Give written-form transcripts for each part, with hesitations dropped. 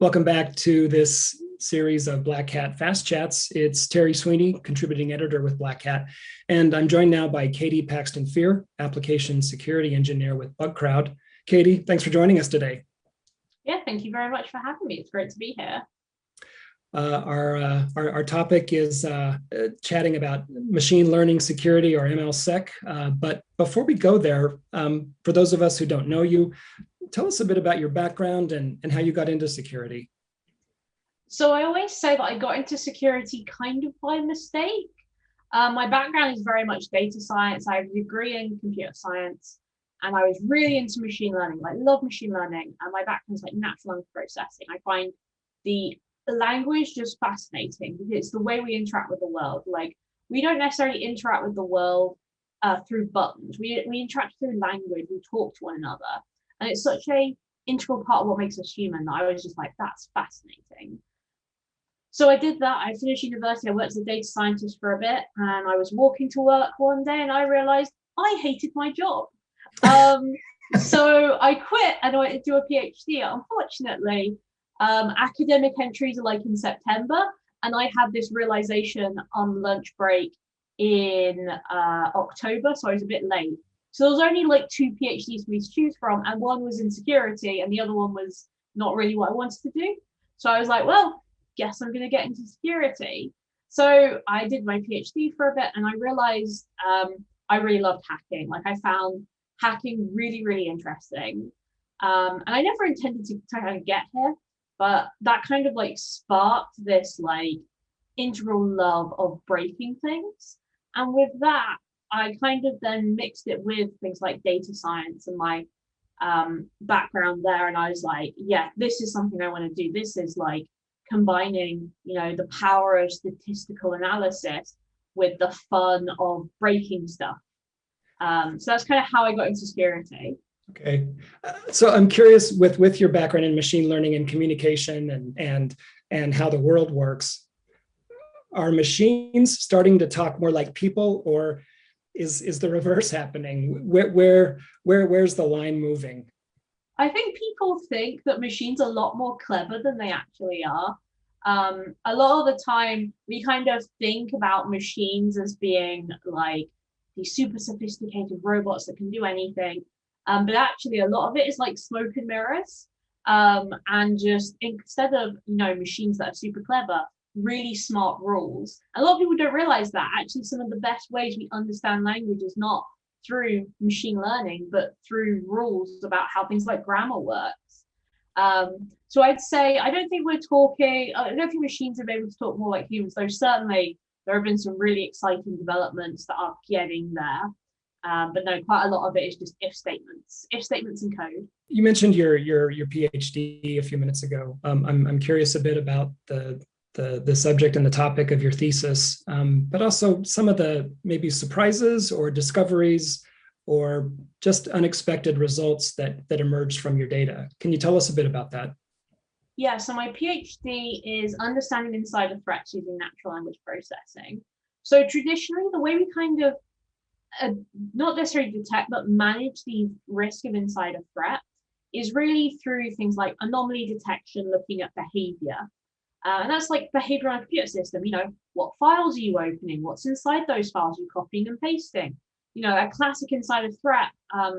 Welcome back to this series of Black Hat FastChats. It's Terry Sweeney, contributing editor with Black Hat, and I'm joined now by Katie Paxton-Fear, application security engineer with BugCrowd. Katie, thanks for joining us today. Yeah, thank you very much for having me. It's great to be here. Our topic is chatting about machine learning security, or MLSec. But before we go there, for those of us who don't know you, tell us a bit about your background and how you got into security. So I always say that I got into security kind of by mistake. My background is very much data science. I have a degree in computer science, and I was really into machine learning. I love machine learning, and my background is like natural language processing. I find the language just fascinating because it's the way we interact with the world. Like, we don't necessarily interact with the world through buttons. We interact through language. We talk to one another, and it's such a integral part of what makes us human that I was just like, that's fascinating. So I did that. I finished university. I worked as a data scientist for a bit, and I was walking to work one day and I realized I hated my job. So I quit and I went to do a PhD. Unfortunately, academic entries are like in September, and I had this realization on lunch break in October, so I was a bit late. So there was only like 2 PhDs for me to choose from, and one was in security and the other one was not really what I wanted to do. So I was like, well, guess I'm going to get into security. So I did my PhD for a bit, and I realized I really loved hacking. Like, I found hacking really, really interesting. And I never intended to kind of get here, but that kind of like sparked this like integral love of breaking things. And with that, I kind of then mixed it with things like data science and my background there. And I was like, yeah, this is something I want to do. This is like combining, the power of statistical analysis with the fun of breaking stuff. So that's kind of how I got into security. Okay, so I'm curious with your background in machine learning and communication and how the world works. Are machines starting to talk more like people, or is the reverse happening? Where's the line moving? I think people think that machines are a lot more clever than they actually are. A lot of the time, we kind of think about machines as being like these super sophisticated robots that can do anything. But actually, a lot of it is like smoke and mirrors. And just instead of, machines that are super clever, really smart rules. A lot of people don't realize that actually some of the best ways we understand language is not through machine learning, but through rules about how things like grammar works. So I'd say, I don't think machines are able to talk more like humans, though certainly there have been some really exciting developments that are getting there. But no, quite a lot of it is just if statements and code. You mentioned your PhD a few minutes ago. I'm curious a bit about the subject and the topic of your thesis, but also some of the maybe surprises or discoveries or just unexpected results that emerged from your data. Can you tell us a bit about that? Yeah, so my PhD is understanding insider threats using natural language processing. So traditionally, the way we kind of not necessarily detect, but manage the risk of insider threat is really through things like anomaly detection, looking at behavior. And that's like behavior on a computer system. What files are you opening? What's inside those files? Are you copying and pasting? A classic insider threat,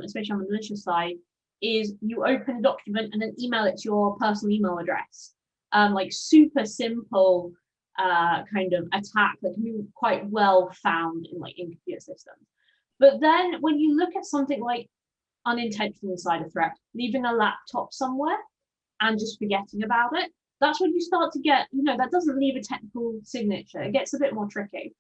especially on the malicious side, is you open a document and then email it to your personal email address. Like super simple kind of attack that can be quite well found in computer systems. But then when you look at something like unintentional insider threat, leaving a laptop somewhere and just forgetting about it, that's when you start to get, that doesn't leave a technical signature. It gets a bit more tricky.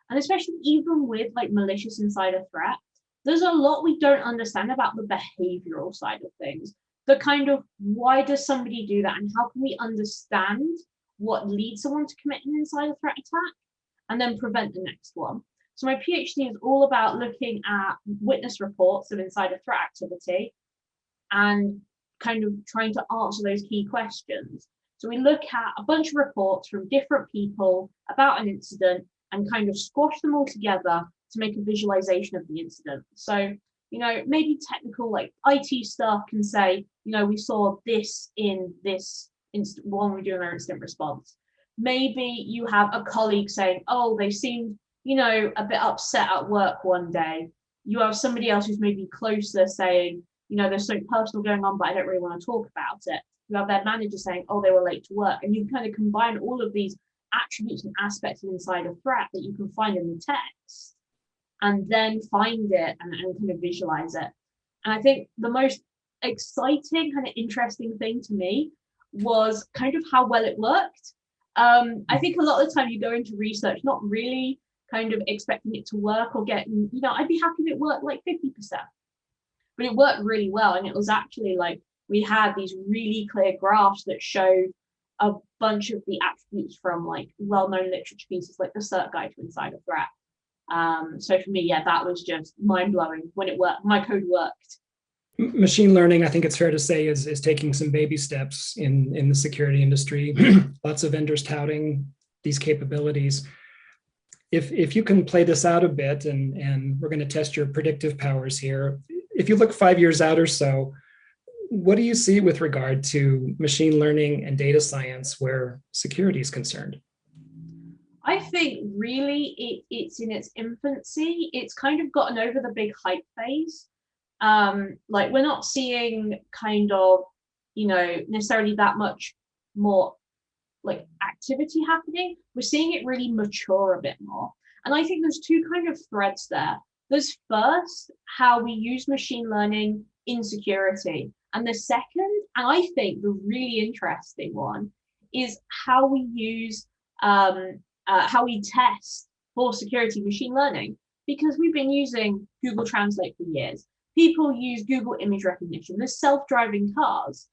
And especially even with like malicious insider threat, there's a lot we don't understand about the behavioral side of things. The kind of, why does somebody do that? And how can we understand what leads someone to commit an insider threat attack and then prevent the next one? So my PhD is all about looking at witness reports of insider threat activity and kind of trying to answer those key questions. So we look at a bunch of reports from different people about an incident and kind of squash them all together to make a visualization of the incident. So, maybe technical like IT stuff can say, we saw this in this when we're doing our instant response. Maybe you have a colleague saying, oh, they seemed, a bit upset at work one day. You have somebody else who's maybe closer saying, there's something personal going on, but I don't really want to talk about it. You have their manager saying, oh, they were late to work. And you kind of combine all of these attributes and aspects of insider threat that you can find in the text, and then find it and kind of visualize it. And I think the most exciting, kind of interesting thing to me was kind of how well it worked. I think a lot of the time you go into research not really kind of expecting it to work or getting, I'd be happy if it worked like 50%. But it worked really well. And it was actually like we had these really clear graphs that showed a bunch of the attributes from like well-known literature pieces like the CERT Guide to Insider Threat. So for me, yeah, that was just mind-blowing when it worked. My code worked. Machine learning, I think it's fair to say, is taking some baby steps in the security industry. Lots of vendors touting these capabilities. If you can play this out a bit, and we're going to test your predictive powers here. If you look 5 years out or so, what do you see with regard to machine learning and data science where security is concerned? I think really it's in its infancy. It's kind of gotten over the big hype phase. Like we're not seeing kind of, necessarily that much more like activity happening. We're seeing it really mature a bit more. And I think there's two kind of threads there. There's first, how we use machine learning in security. And the second, and I think the really interesting one, is how we use, how we test for security machine learning. Because we've been using Google Translate for years. People use Google image recognition. There's self-driving cars.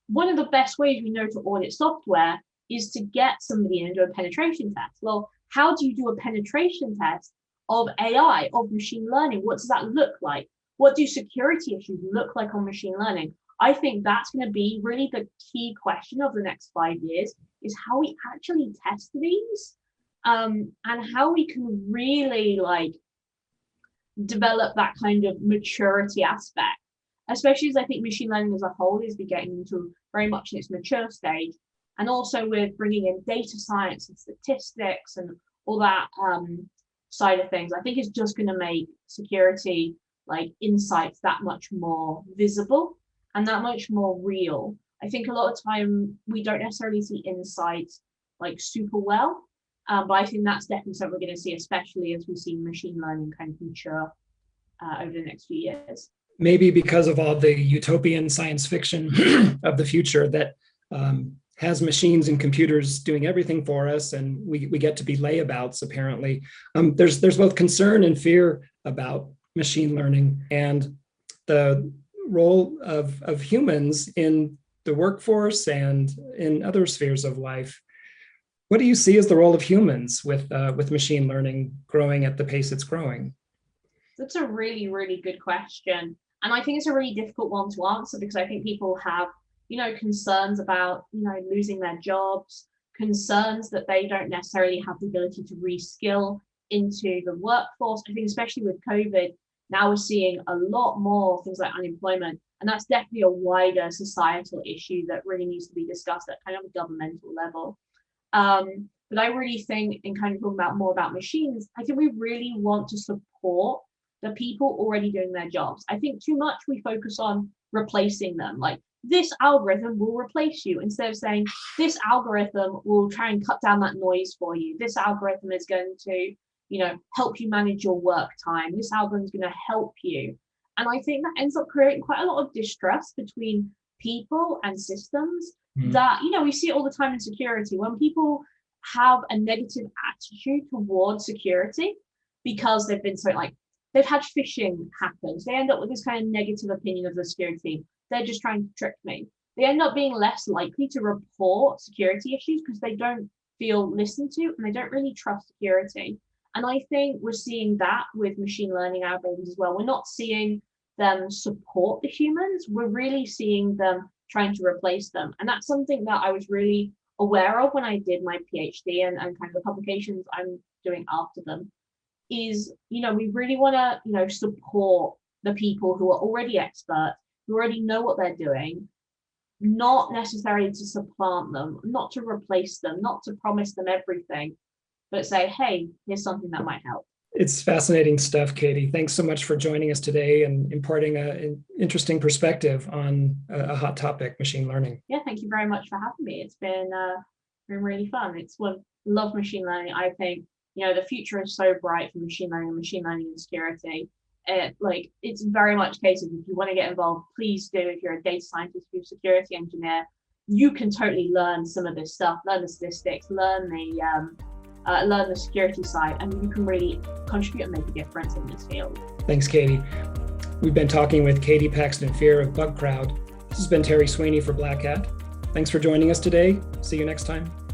One of the best ways we know to audit software is to get somebody in and do a penetration test. Well, how do you do a penetration test of AI, of machine learning? What does that look like? What do security issues look like on machine learning? I think that's going to be really the key question of the next 5 years, is how we actually test these, and how we can really like develop that kind of maturity aspect, especially as I think machine learning as a whole is getting into very much in its mature stage. And also with bringing in data science and statistics and all that side of things, I think it's just going to make security like insights that much more visible and that much more real. I think a lot of time we don't necessarily see insights like super well, but I think that's definitely something we're going to see, especially as we see machine learning kind of mature over the next few years. Maybe because of all the utopian science fiction of the future that has machines and computers doing everything for us, and we get to be layabouts, apparently. There's both concern and fear about machine learning and the role of humans in the workforce and in other spheres of life. What do you see as the role of humans with machine learning growing at the pace it's growing? That's a really, really good question. And I think it's a really difficult one to answer, because I think people have, concerns about, losing their jobs, concerns that they don't necessarily have the ability to reskill into the workforce. I think especially with COVID, now we're seeing a lot more things like unemployment. And that's definitely a wider societal issue that really needs to be discussed at kind of a governmental level. But I really think, in kind of talking about more about machines, I think we really want to support the people already doing their jobs. I think too much we focus on replacing them. Like, this algorithm will replace you, instead of saying this algorithm will try and cut down that noise for you. This algorithm is going to, help you manage your work time. This algorithm is going to help you. And I think that ends up creating quite a lot of distrust between people and systems that, we see it all the time in security. When people have a negative attitude towards security because they've been they've had phishing happen, they end up with this kind of negative opinion of the security. They're just trying to trick me. They end up being less likely to report security issues because they don't feel listened to and they don't really trust security. And I think we're seeing that with machine learning algorithms as well. We're not seeing them support the humans. We're really seeing them trying to replace them. And that's something that I was really aware of when I did my PhD and kind of the publications I'm doing after them, is, we really want to, support the people who are already experts, who already know what they're doing, not necessarily to supplant them, not to replace them, not to promise them everything, but say, hey, here's something that might help. It's fascinating stuff, Katie. Thanks so much for joining us today and imparting an interesting perspective on a hot topic, machine learning. Yeah, thank you very much for having me. It's been really fun. Love machine learning. I think, the future is so bright for machine learning and security. It's very much a case of, if you want to get involved, please do. If you're a data scientist, if you're a security engineer, you can totally learn some of this stuff, learn the statistics, learn the security side, and you can really contribute and make a difference in this field. Thanks, Katie. We've been talking with Katie Paxton-Fear of Bug Crowd. This has been Terry Sweeney for Black Hat. Thanks for joining us today. See you next time.